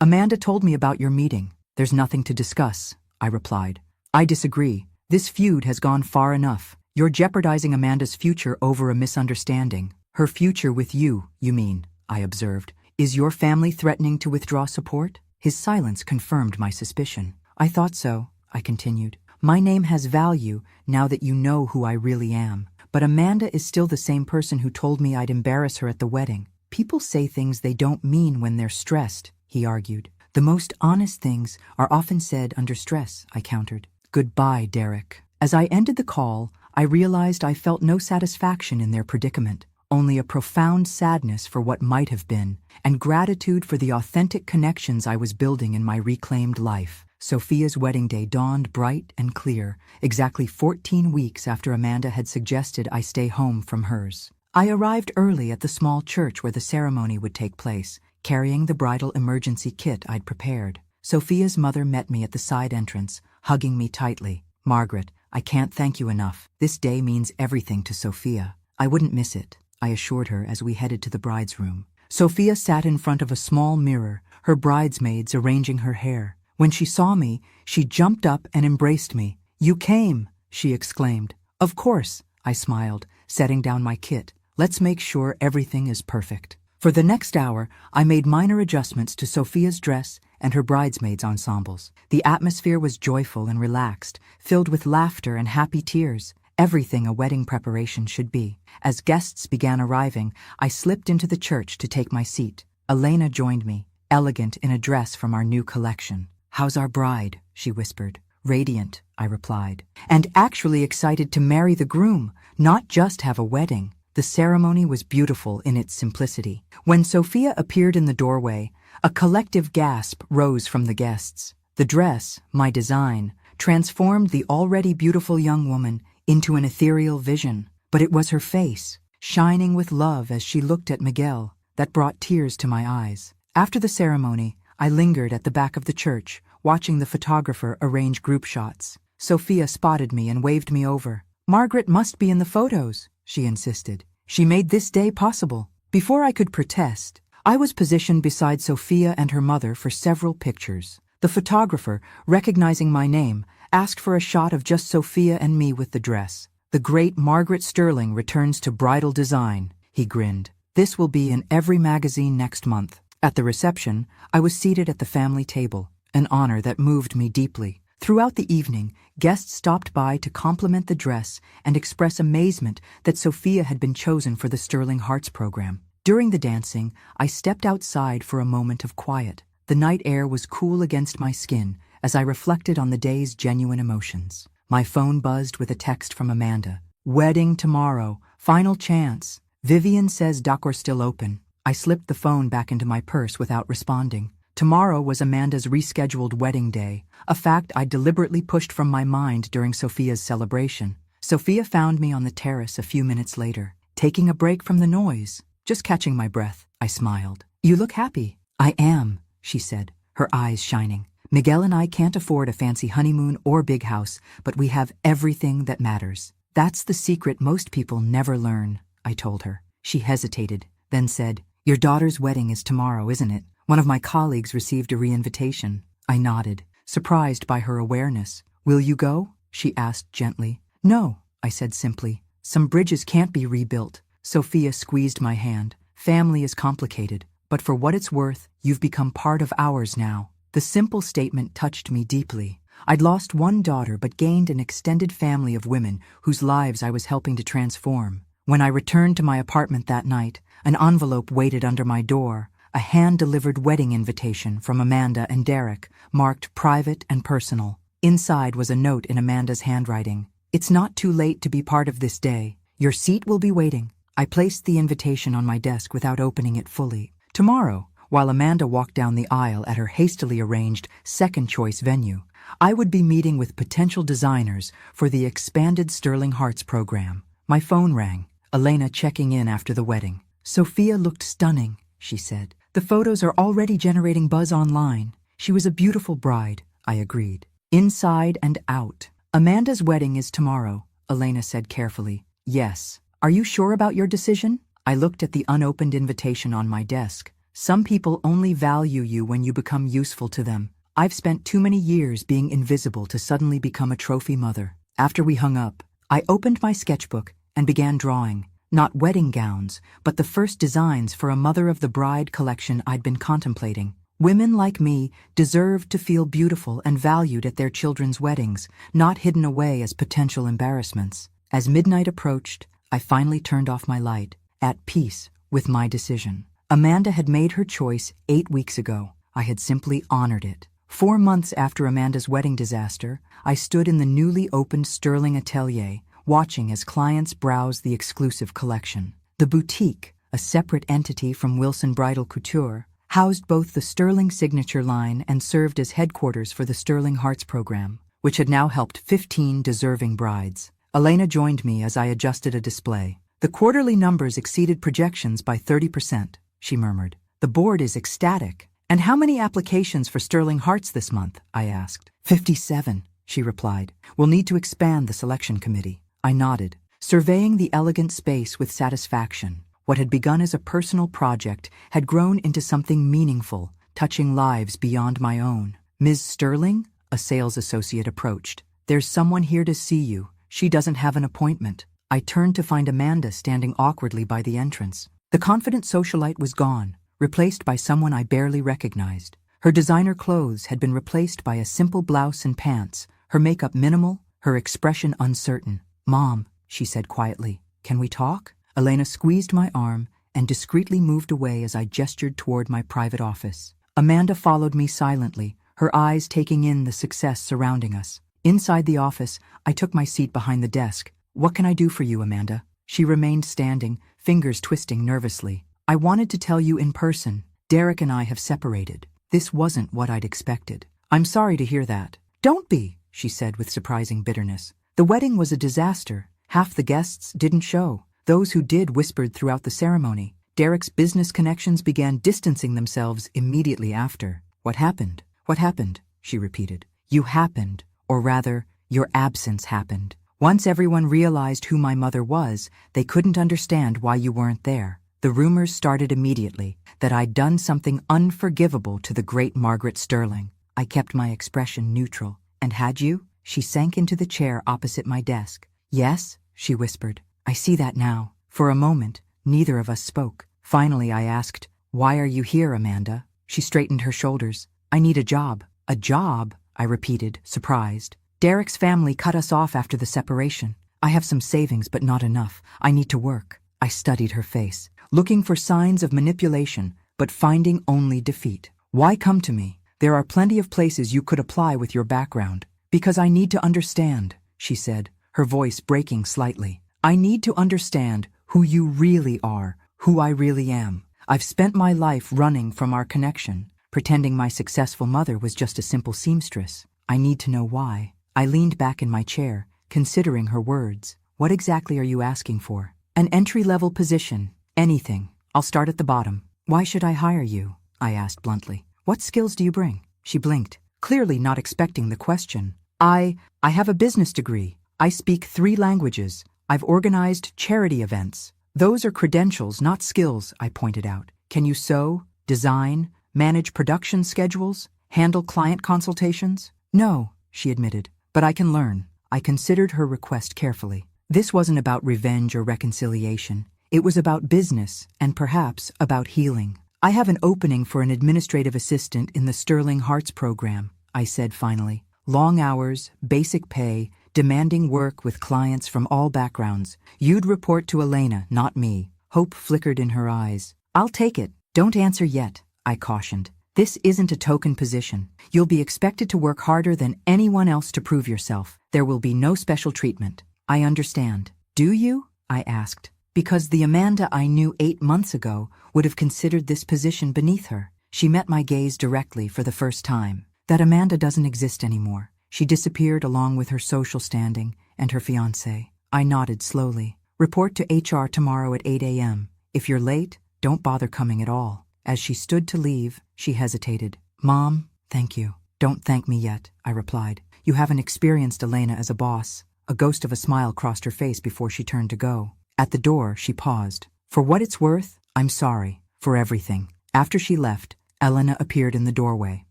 Amanda told me about your meeting. There's nothing to discuss, I replied. I disagree. This feud has gone far enough. You're jeopardizing Amanda's future over a misunderstanding. Her future with you mean, I observed. Is your family threatening to withdraw support? His silence confirmed my suspicion. I thought so, I continued. My name has value now that you know who I really am. But Amanda is still the same person who told me I'd embarrass her at the wedding. People say things they don't mean when they're stressed, he argued. The most honest things are often said under stress, I countered. Goodbye, Derek. As I ended the call, I realized I felt no satisfaction in their predicament, only a profound sadness for what might have been, and gratitude for the authentic connections I was building in my reclaimed life. Sophia's wedding day dawned bright and clear, exactly 14 weeks after Amanda had suggested I stay home from hers. I arrived early at the small church where the ceremony would take place, carrying the bridal emergency kit I'd prepared. Sophia's mother met me at the side entrance, hugging me tightly. Margaret, I can't thank you enough. This day means everything to Sophia. I wouldn't miss it, I assured her as we headed to the bride's room. Sophia sat in front of a small mirror, her bridesmaids arranging her hair. When she saw me, she jumped up and embraced me. You came, she exclaimed. Of course, I smiled, setting down my kit. Let's make sure everything is perfect. For the next hour, I made minor adjustments to Sophia's dress and her bridesmaids' ensembles. The atmosphere was joyful and relaxed, filled with laughter and happy tears, everything a wedding preparation should be. As guests began arriving, I slipped into the church to take my seat. Elena joined me, elegant in a dress from our new collection. How's our bride? She whispered. Radiant, I replied. And actually excited to marry the groom, not just have a wedding. The ceremony was beautiful in its simplicity. When Sophia appeared in the doorway, a collective gasp rose from the guests. The dress, my design, transformed the already beautiful young woman into an ethereal vision. But it was her face, shining with love as she looked at Miguel, that brought tears to my eyes. After the ceremony, I lingered at the back of the church, watching the photographer arrange group shots. Sophia spotted me and waved me over. "Margaret must be in the photos," she insisted. "She made this day possible." Before I could protest, I was positioned beside Sophia and her mother for several pictures. The photographer, recognizing my name, asked for a shot of just Sophia and me with the dress. "The great Margaret Sterling returns to bridal design," he grinned. "This will be in every magazine next month." At the reception, I was seated at the family table, an honor that moved me deeply. Throughout the evening, guests stopped by to compliment the dress and express amazement that Sophia had been chosen for the Sterling Hearts program. During the dancing, I stepped outside for a moment of quiet. The night air was cool against my skin as I reflected on the day's genuine emotions. My phone buzzed with a text from Amanda. "Wedding tomorrow. Final chance. Vivian says dock's still open." I slipped the phone back into my purse without responding. Tomorrow was Amanda's rescheduled wedding day, a fact I deliberately pushed from my mind during Sophia's celebration. Sophia found me on the terrace a few minutes later, taking a break from the noise. "Just catching my breath," I smiled. "You look happy." "I am," she said, her eyes shining. "Miguel and I can't afford a fancy honeymoon or big house, but we have everything that matters." "That's the secret most people never learn," I told her. She hesitated, then said, "Your daughter's wedding is tomorrow, isn't it? One of my colleagues received a re-invitation." I nodded, surprised by her awareness. "Will you go?" she asked gently. "No," I said simply. "Some bridges can't be rebuilt." Sophia squeezed my hand. "Family is complicated, but for what it's worth, you've become part of ours now." The simple statement touched me deeply. I'd lost one daughter but gained an extended family of women whose lives I was helping to transform. When I returned to my apartment that night, an envelope waited under my door, a hand-delivered wedding invitation from Amanda and Derek, marked private and personal. Inside was a note in Amanda's handwriting. "It's not too late to be part of this day. Your seat will be waiting." I placed the invitation on my desk without opening it fully. Tomorrow, while Amanda walked down the aisle at her hastily arranged second-choice venue, I would be meeting with potential designers for the expanded Sterling Hearts program. My phone rang, Elena checking in after the wedding. "Sophia looked stunning," she said. "The photos are already generating buzz online." "She was a beautiful bride," I agreed. "Inside and out." "Amanda's wedding is tomorrow," Elena said carefully. "Yes. Are you sure about your decision?" I looked at the unopened invitation on my desk. "Some people only value you when you become useful to them. I've spent too many years being invisible to suddenly become a trophy mother." After we hung up, I opened my sketchbook and began drawing. Not wedding gowns, but the first designs for a Mother of the Bride collection I'd been contemplating. Women like me deserved to feel beautiful and valued at their children's weddings, not hidden away as potential embarrassments. As midnight approached, I finally turned off my light, at peace with my decision. Amanda had made her choice 8 weeks ago. I had simply honored it. 4 months after Amanda's wedding disaster, I stood in the newly opened Sterling Atelier, watching as clients browsed the exclusive collection. The boutique, a separate entity from Wilson Bridal Couture, housed both the Sterling signature line and served as headquarters for the Sterling Hearts program, which had now helped 15 deserving brides. Elena joined me as I adjusted a display. "The quarterly numbers exceeded projections by 30%, she murmured. "The board is ecstatic." "And how many applications for Sterling Hearts this month?" I asked. 57, she replied. "We'll need to expand the selection committee." I nodded, surveying the elegant space with satisfaction. What had begun as a personal project had grown into something meaningful, touching lives beyond my own. "Ms. Sterling?" a sales associate approached. "There's someone here to see you. She doesn't have an appointment." I turned to find Amanda standing awkwardly by the entrance. The confident socialite was gone, replaced by someone I barely recognized. Her designer clothes had been replaced by a simple blouse and pants, her makeup minimal, her expression uncertain. "Mom," she said quietly, "can we talk?" Elena squeezed my arm and discreetly moved away as I gestured toward my private office. Amanda followed me silently, her eyes taking in the success surrounding us. Inside the office, I took my seat behind the desk. "What can I do for you, Amanda?" She remained standing, fingers twisting nervously. "I wanted to tell you in person. Derek and I have separated." This wasn't what I'd expected. "I'm sorry to hear that." "Don't be," she said with surprising bitterness. "The wedding was a disaster. Half the guests didn't show. Those who did whispered throughout the ceremony. Derek's business connections began distancing themselves immediately after. What happened? What happened? She repeated. You happened, or rather, your absence happened. Once everyone realized who my mother was, they couldn't understand why you weren't there. The rumors started immediately that I'd done something unforgivable to the great Margaret Sterling. I kept my expression neutral. And had you? She sank into the chair opposite my desk. Yes, she whispered. I see that now. For a moment, neither of us spoke. Finally, I asked, Why are you here, Amanda? She straightened her shoulders. I need a job. A job? I repeated, surprised. Derek's family cut us off after the separation. I have some savings, but not enough. I need to work. I studied her face, looking for signs of manipulation, but finding only defeat. Why come to me? There are plenty of places you could apply with your background. Because I need to understand, she said, her voice breaking slightly. I need to understand who you really are, who I really am. I've spent my life running from our connection, pretending my successful mother was just a simple seamstress. I need to know why. I leaned back in my chair, considering her words. What exactly are you asking for? An entry-level position. Anything. I'll start at the bottom. Why should I hire you? I asked bluntly. What skills do you bring? She blinked, clearly not expecting the question. I have a business degree. I speak 3 languages. I've organized charity events. Those are credentials, not skills, I pointed out. Can you sew, design, manage production schedules, handle client consultations? No, she admitted, but I can learn. I considered her request carefully. This wasn't about revenge or reconciliation. It was about business and perhaps about healing. I have an opening for an administrative assistant in the Sterling Hearts program, I said finally. Long hours, basic pay, demanding work with clients from all backgrounds. You'd report to Elena, not me. Hope flickered in her eyes. I'll take it. Don't answer yet, I cautioned. This isn't a token position. You'll be expected to work harder than anyone else to prove yourself. There will be no special treatment. I understand. Do you? I asked. Because the Amanda I knew 8 months ago would have considered this position beneath her. She met my gaze directly for the first time. That Amanda doesn't exist anymore. She disappeared along with her social standing and her fiancé. I nodded slowly. Report to HR tomorrow at 8 a.m. If you're late, don't bother coming at all. As she stood to leave, she hesitated. Mom, thank you. Don't thank me yet, I replied. You haven't experienced Elena as a boss. A ghost of a smile crossed her face before she turned to go. At the door, she paused. For what it's worth, I'm sorry. For everything. After she left, Elena appeared in the doorway.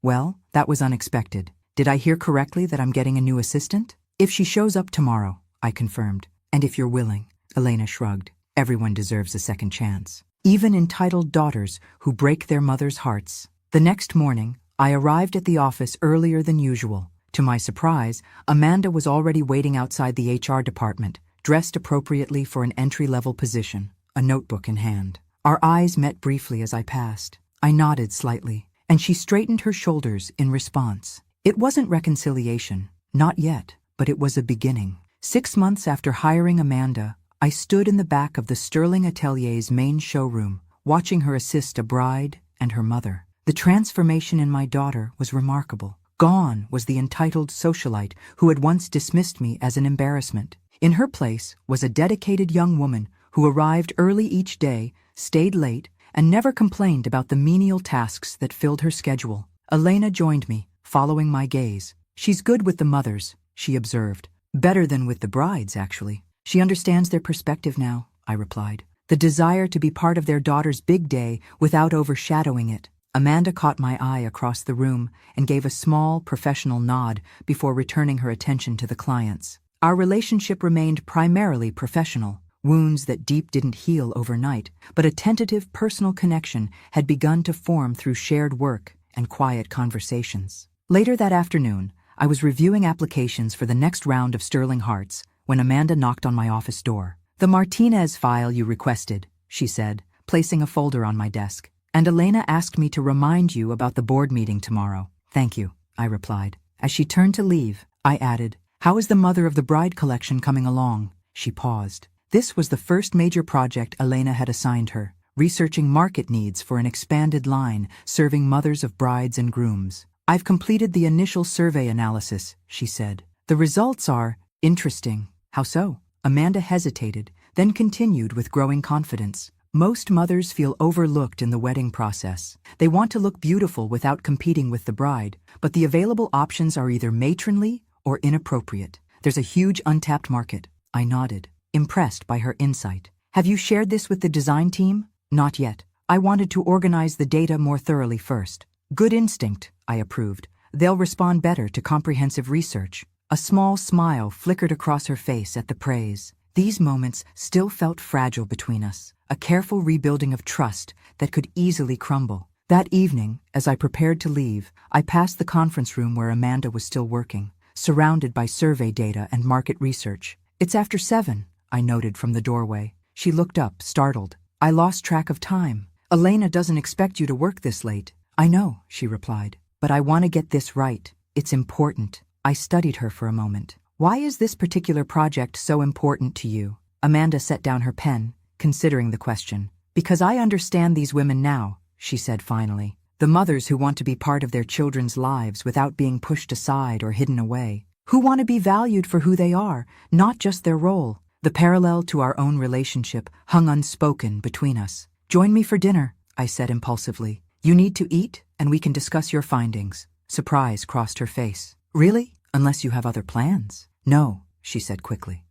Well, that was unexpected. Did I hear correctly that I'm getting a new assistant? If she shows up tomorrow, I confirmed. And if you're willing, Elena shrugged. Everyone deserves a second chance. Even entitled daughters who break their mothers' hearts. The next morning, I arrived at the office earlier than usual. To my surprise, Amanda was already waiting outside the HR department, dressed appropriately for an entry-level position, a notebook in hand. Our eyes met briefly as I passed. I nodded slightly, and she straightened her shoulders in response. It wasn't reconciliation, not yet, but it was a beginning. 6 months after hiring Amanda, I stood in the back of the Sterling Atelier's main showroom, watching her assist a bride and her mother. The transformation in my daughter was remarkable. Gone was the entitled socialite who had once dismissed me as an embarrassment. In her place was a dedicated young woman who arrived early each day, stayed late, and never complained about the menial tasks that filled her schedule. Elena joined me, following my gaze. She's good with the mothers, she observed. Better than with the brides, actually. She understands their perspective now, I replied. The desire to be part of their daughter's big day without overshadowing it. Amanda caught my eye across the room and gave a small, professional nod before returning her attention to the clients. Our relationship remained primarily professional. Wounds that deep didn't heal overnight, but a tentative personal connection had begun to form through shared work and quiet conversations. Later that afternoon, I was reviewing applications for the next round of Sterling Hearts when Amanda knocked on my office door. The Martinez file you requested, she said, placing a folder on my desk. And Elena asked me to remind you about the board meeting tomorrow. Thank you, I replied. As she turned to leave, I added, How is the Mother of the Bride collection coming along? She paused. This was the first major project Elena had assigned her, researching market needs for an expanded line serving mothers of brides and grooms. I've completed the initial survey analysis, she said. The results are interesting. How so? Amanda hesitated, then continued with growing confidence. Most mothers feel overlooked in the wedding process. They want to look beautiful without competing with the bride, but the available options are either matronly or inappropriate. There's a huge untapped market. I nodded, impressed by her insight. Have you shared this with the design team? Not yet. I wanted to organize the data more thoroughly first. Good instinct, I approved. They'll respond better to comprehensive research. A small smile flickered across her face at the praise. These moments still felt fragile between us, a careful rebuilding of trust that could easily crumble. That evening, as I prepared to leave, I passed the conference room where Amanda was still working, surrounded by survey data and market research. It's after 7, I noted from the doorway. She looked up, startled. I lost track of time. Elena doesn't expect you to work this late. I know, she replied, but I want to get this right. It's important. I studied her for a moment. Why is this particular project so important to you? Amanda set down her pen, considering the question. Because I understand these women now, she said finally. The mothers who want to be part of their children's lives without being pushed aside or hidden away. Who want to be valued for who they are, not just their role. The parallel to our own relationship hung unspoken between us. Join me for dinner, I said impulsively. You need to eat, and we can discuss your findings. Surprise crossed her face. Really? Unless you have other plans. No, she said quickly.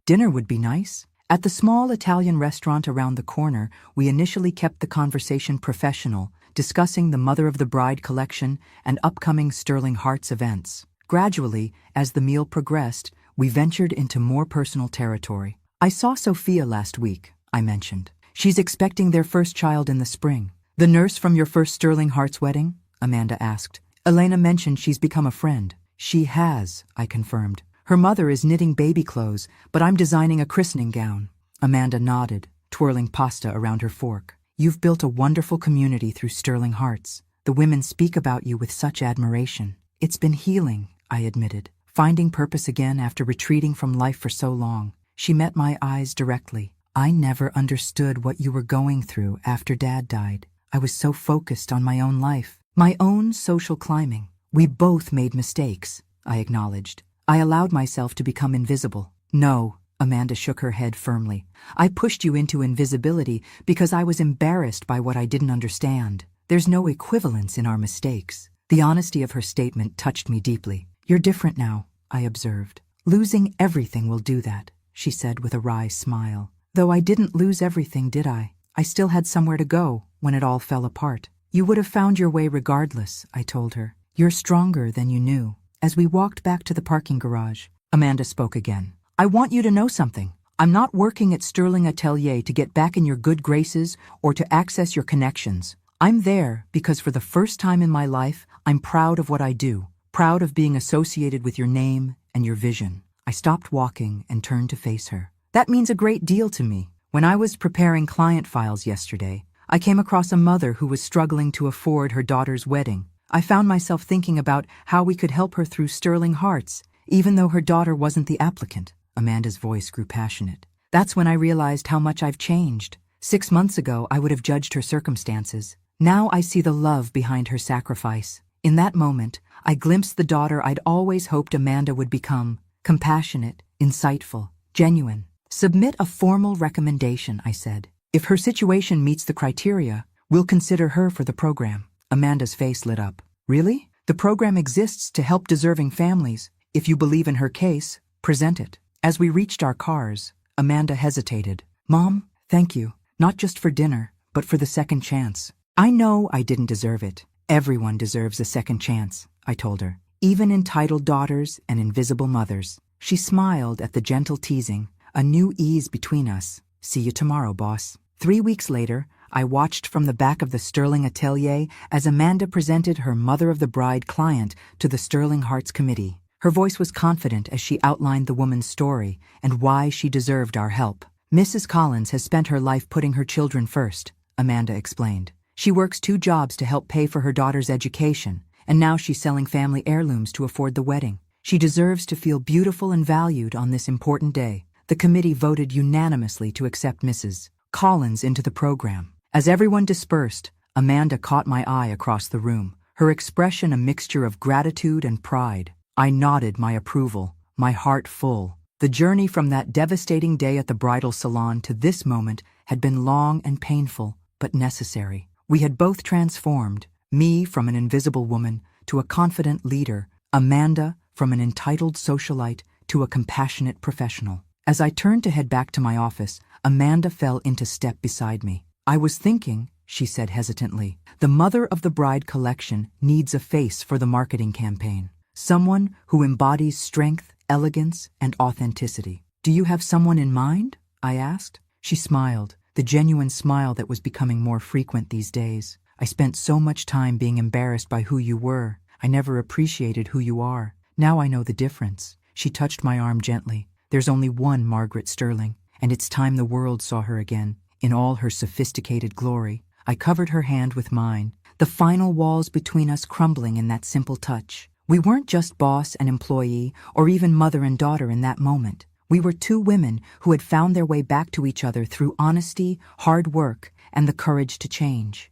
Dinner would be nice. At the small Italian restaurant around the corner, we initially kept the conversation professional, discussing the Mother of the Bride collection and upcoming Sterling Hearts events. Gradually, as the meal progressed, we ventured into more personal territory. I saw Sophia last week, I mentioned. She's expecting their first child in the spring. The nurse from your first Sterling Hearts wedding? Amanda asked. Elena mentioned she's become a friend. She has, I confirmed. Her mother is knitting baby clothes, but I'm designing a christening gown. Amanda nodded, twirling pasta around her fork. You've built a wonderful community through Sterling Hearts. The women speak about you with such admiration. It's been healing, I admitted, finding purpose again after retreating from life for so long. She met my eyes directly. I never understood what you were going through after Dad died. I was so focused on my own life, my own social climbing. We both made mistakes, I acknowledged. I allowed myself to become invisible. No, Amanda shook her head firmly. I pushed you into invisibility because I was embarrassed by what I didn't understand. There's no equivalence in our mistakes. The honesty of her statement touched me deeply. You're different now, I observed. Losing everything will do that, she said with a wry smile. Though I didn't lose everything, did I? I still had somewhere to go when it all fell apart. You would have found your way regardless, I told her. You're stronger than you knew. As we walked back to the parking garage, Amanda spoke again. I want you to know something. I'm not working at Sterling Atelier to get back in your good graces or to access your connections. I'm there because for the first time in my life, I'm proud of what I do, proud of being associated with your name and your vision. I stopped walking and turned to face her. That means a great deal to me. When I was preparing client files yesterday, I came across a mother who was struggling to afford her daughter's wedding. I found myself thinking about how we could help her through Sterling Hearts, even though her daughter wasn't the applicant. Amanda's voice grew passionate. That's when I realized how much I've changed. 6 months ago, I would have judged her circumstances. Now I see the love behind her sacrifice. In that moment, I glimpsed the daughter I'd always hoped Amanda would become. Compassionate, insightful, genuine. Submit a formal recommendation, I said. If her situation meets the criteria, we'll consider her for the program. Amanda's face lit up. Really? The program exists to help deserving families. If you believe in her case, present it. As we reached our cars, Amanda hesitated. Mom, thank you. Not just for dinner, but for the second chance. I know I didn't deserve it. Everyone deserves a second chance, I told her. Even entitled daughters and invisible mothers. She smiled at the gentle teasing, a new ease between us. See you tomorrow, boss. 3 weeks later, I watched from the back of the Sterling Atelier as Amanda presented her Mother of the Bride client to the Sterling Hearts Committee. Her voice was confident as she outlined the woman's story and why she deserved our help. Mrs. Collins has spent her life putting her children first, Amanda explained. She works 2 jobs to help pay for her daughter's education, and now she's selling family heirlooms to afford the wedding. She deserves to feel beautiful and valued on this important day. The committee voted unanimously to accept Mrs. Collins into the program. As everyone dispersed, Amanda caught my eye across the room, her expression a mixture of gratitude and pride. I nodded my approval, my heart full. The journey from that devastating day at the bridal salon to this moment had been long and painful, but necessary. We had both transformed, me from an invisible woman to a confident leader, Amanda from an entitled socialite to a compassionate professional. As I turned to head back to my office, Amanda fell into step beside me. "I was thinking," she said hesitantly, "the Mother of the Bride collection needs a face for the marketing campaign. Someone who embodies strength, elegance, and authenticity. Do you have someone in mind?" I asked. She smiled, the genuine smile that was becoming more frequent these days. "I spent so much time being embarrassed by who you were. I never appreciated who you are. Now I know the difference." She touched my arm gently. "There's only one Margaret Sterling, and it's time the world saw her again, in all her sophisticated glory." I covered her hand with mine, the final walls between us crumbling in that simple touch. We weren't just boss and employee, or even mother and daughter in that moment. We were two women who had found their way back to each other through honesty, hard work, and the courage to change.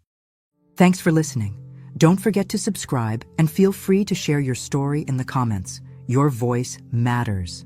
Thanks for listening. Don't forget to subscribe and feel free to share your story in the comments. Your voice matters.